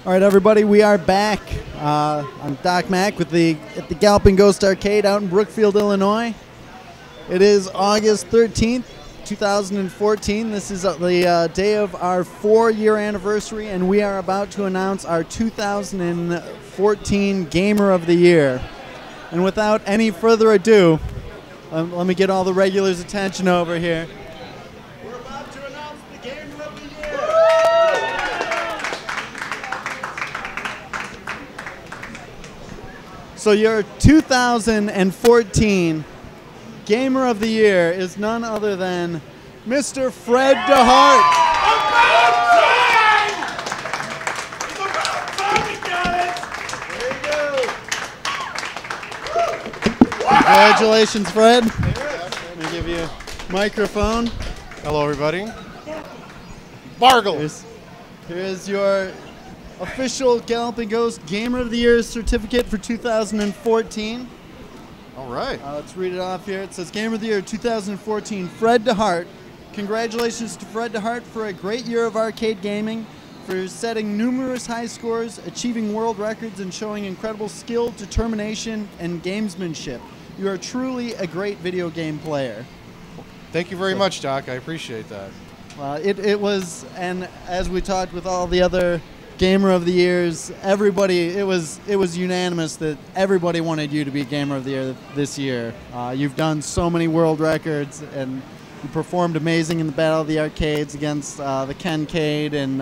All right, everybody, we are back. I'm Doc Mack at the Galloping Ghost Arcade out in Brookfield, Illinois. It is August 13th, 2014. This is the day of our 4-year anniversary, and we are about to announce our 2014 Gamer of the Year. And without any further ado, let me get all the regulars' attention over here. We're about to announce the Gamer of the Year. So your 2014 Gamer of the Year is none other than Mr. Fred DeHart. It's about time we got it. There you go. Congratulations, Fred. Let me give you a microphone. Hello, everybody. Bargle. Here's your official Galloping Ghost Gamer of the Year certificate for 2014. All right. Let's read it off here. It says, Gamer of the Year 2014, Fred DeHart. Congratulations to Fred DeHart for a great year of arcade gaming, for setting numerous high scores, achieving world records, and showing incredible skill, determination, and gamesmanship. You are truly a great video game player. Thank you very much, Doc. I appreciate that. It was, and as we talked with all the other Gamer of the Years, everybody, it was unanimous that everybody wanted you to be Gamer of the Year this year. You've done so many world records, and you performed amazing in the Battle of the Arcades against the Ken Cade and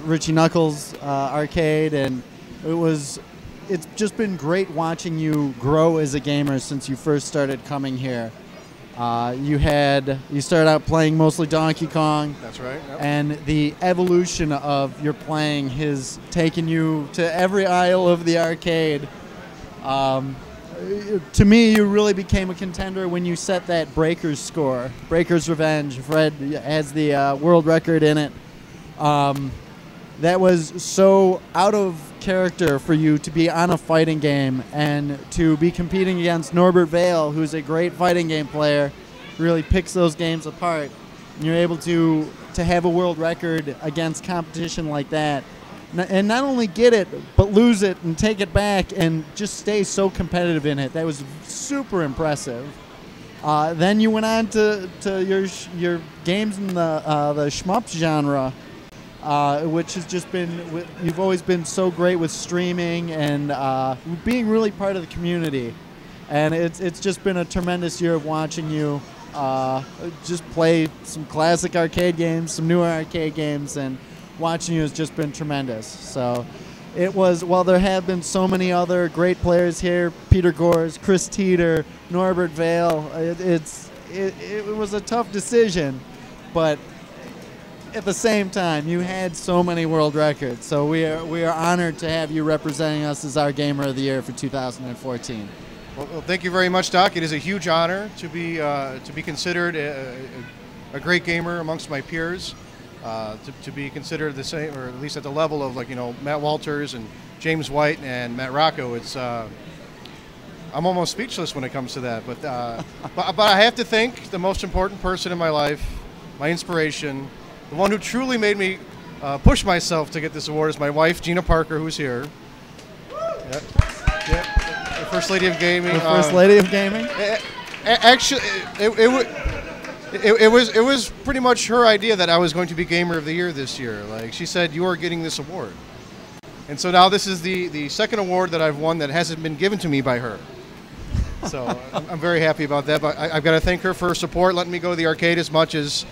Richie Knuckles arcade, and it's just been great watching you grow as a gamer since you first started coming here. You started out playing mostly Donkey Kong. That's right. Yep. And the evolution of your playing has taken you to every aisle of the arcade. To me, you really became a contender when you set that Breakers score. Breakers Revenge. Fred has the world record in it. That was so out of character for you to be on a fighting game and to be competing against Norbert Vale, who's a great fighting game player, really picks those games apart. And you're able to have a world record against competition like that, and not only get it, but lose it and take it back and just stay so competitive in it. That was super impressive. Then you went on to your games in the shmup genre, which has just been, you've always been so great with streaming and being really part of the community. And it's just been a tremendous year of watching you just play some classic arcade games, some newer arcade games, and watching you has just been tremendous. So it was, while there have been so many other great players here, Peter Gores, Chris Teeter, Norbert Vale, it was a tough decision, but at the same time, you had so many world records, so we are honored to have you representing us as our Gamer of the Year for 2014. Well, thank you very much, Doc. It is a huge honor to be considered a great gamer amongst my peers, to be considered the same, or at least at the level of, like, Matt Walters and James White and Matt Rocco. It's I'm almost speechless when it comes to that. But but I have to thank the most important person in my life, my inspiration. The one who truly made me push myself to get this award is my wife, Gina Parker, who's here. Yep. The First Lady of Gaming. The First Lady of Gaming? Actually, it was pretty much her idea that I was going to be Gamer of the Year this year. Like, she said, you are getting this award. And so now this is the second award that I've won that hasn't been given to me by her. So I'm very happy about that. But I've got to thank her for her support, letting me go to the arcade as much as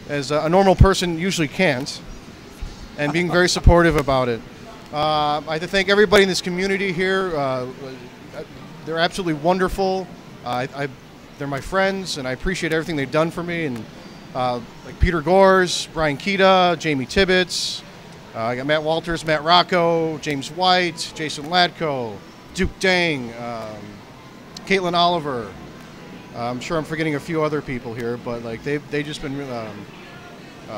a normal person usually can't, and being very supportive about it. I have to thank everybody in this community here. They're absolutely wonderful. They're my friends, and I appreciate everything they've done for me. And like Peter Gores, Brian Kita, Jamie Tibbetts, I got Matt Walters, Matt Rocco, James White, Jason Latko, Duke Dang, Caitlin Oliver. I'm sure I'm forgetting a few other people here, but like they've just been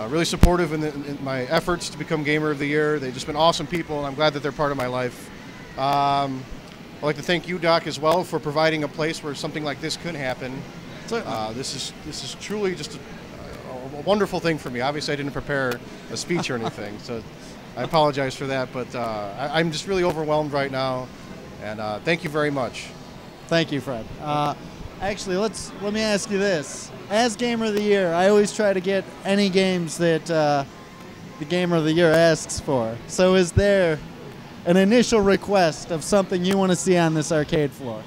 really supportive in my efforts to become Gamer of the Year. They've just been awesome people, and I'm glad that they're part of my life. I'd like to thank you, Doc, as well, for providing a place where something like this could happen. This is truly just a wonderful thing for me. Obviously, I didn't prepare a speech or anything, so I apologize for that. But I'm just really overwhelmed right now, and thank you very much. Thank you, Fred. Actually, let me ask you this: as Gamer of the Year, I always try to get any games that the Gamer of the Year asks for. So, is there an initial request of something you want to see on this arcade floor?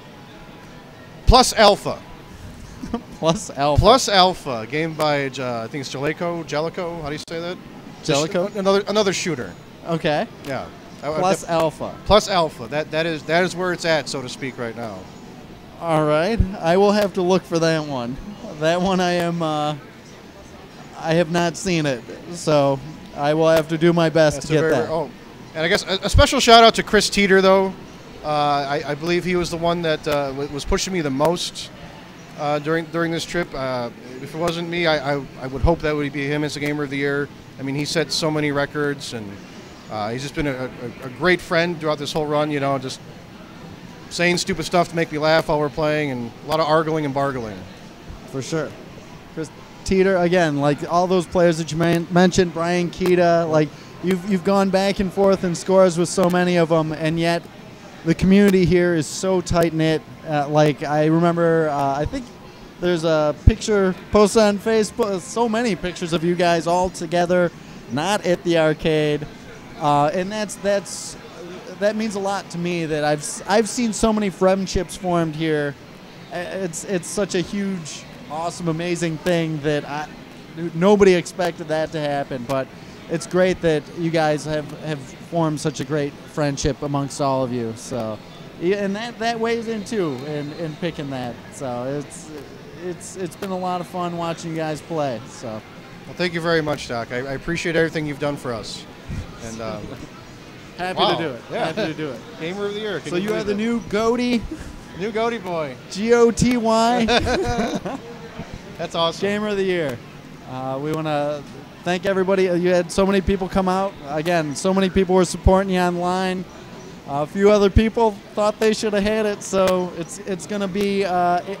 Plus Alpha. Plus Alpha. Plus Alpha, game by I think it's Jellico. How do you say that? Jellico? Another shooter. Okay. Yeah. Plus Alpha. Plus Alpha. That is where it's at, so to speak, right now. All right. I will have to look for that one. That one I have not seen it, so I will have to do my best to get that. Oh, and I guess a special shout out to Chris Teeter, though. I believe he was the one that was pushing me the most during this trip. If it wasn't me, I would hope that would be him as the Gamer of the Year. I mean, he set so many records, and he's just been a great friend throughout this whole run. You know, just saying stupid stuff to make me laugh while we're playing, and a lot of arguing and bargling. For sure. Chris Teeter, again, like all those players that you mentioned, Brian Keita, like you've gone back and forth in scores with so many of them, and yet the community here is so tight-knit. Like, I remember, I think there's a picture posted on Facebook, so many pictures of you guys all together, not at the arcade. And that means a lot to me that I've seen so many friendships formed here. It's such a huge, awesome, amazing thing that nobody expected that to happen, but it's great that you guys have formed such a great friendship amongst all of you. So, and that weighs in too in picking that. So it's been a lot of fun watching you guys play. So, well, thank you very much, Doc. I appreciate everything you've done for us. And happy wow. to do it. Yeah. Happy to do it. Gamer of the Year. So you are the new Goaty. New Goaty boy. Goty. That's awesome. Gamer of the Year. We want to thank everybody. You had so many people come out. Again, so many people were supporting you online. A few other people thought they should have had it. So it's going to be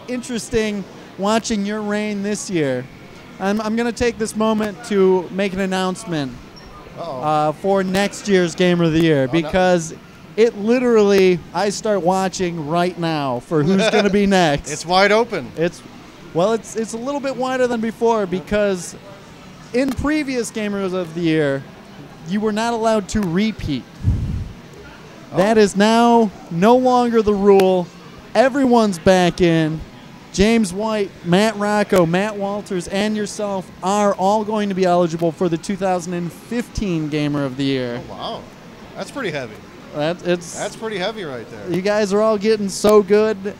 interesting watching your reign this year. I'm going to take this moment to make an announcement for next year's Gamer of the Year, because it literally, I start watching right now for who's going to be next. It's wide open. It's a little bit wider than before, because in previous Gamers of the Year, you were not allowed to repeat. That is now no longer the rule. Everyone's back in. James White, Matt Rocco, Matt Walters, and yourself are all going to be eligible for the 2015 Gamer of the Year. Oh, wow. That's pretty heavy. That's pretty heavy right there. You guys are all getting so good.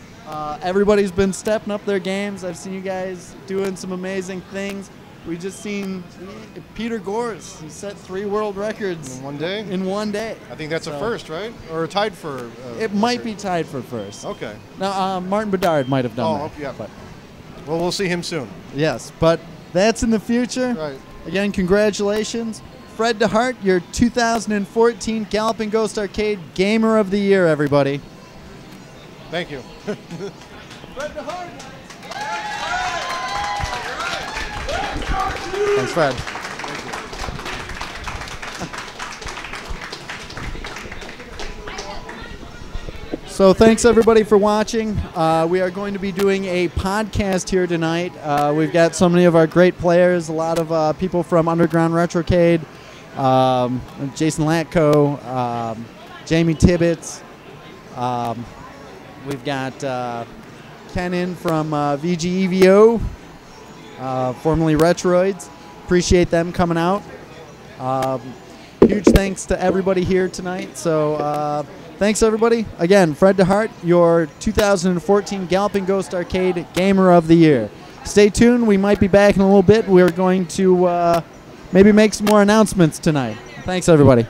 Everybody's been stepping up their games. I've seen you guys doing some amazing things. We just seen Peter Gores. He set 3 world records in one day. I think that's a first, right? Or tied for. It might be tied for first. Okay. Now Martin Bedard might have done that. Oh, yeah. But well, we'll see him soon. Yes, but that's in the future. Right. Again, congratulations, Fred DeHart, your 2014 Galloping Ghost Arcade Gamer of the Year, everybody. Thank you. Fred DeHart. Thanks, Fred. So thanks everybody for watching. We are going to be doing a podcast here tonight. We've got so many of our great players, a lot of people from Underground Retrocade, Jason Latko, Jamie Tibbetts. We've got Ken in from VGEVO, formerly Retroids. Appreciate them coming out. Huge thanks to everybody here tonight. So thanks everybody. Again, Fred DeHart, your 2014 Galloping Ghost Arcade Gamer of the Year. Stay tuned. We might be back in a little bit. We're going to maybe make some more announcements tonight. Thanks everybody.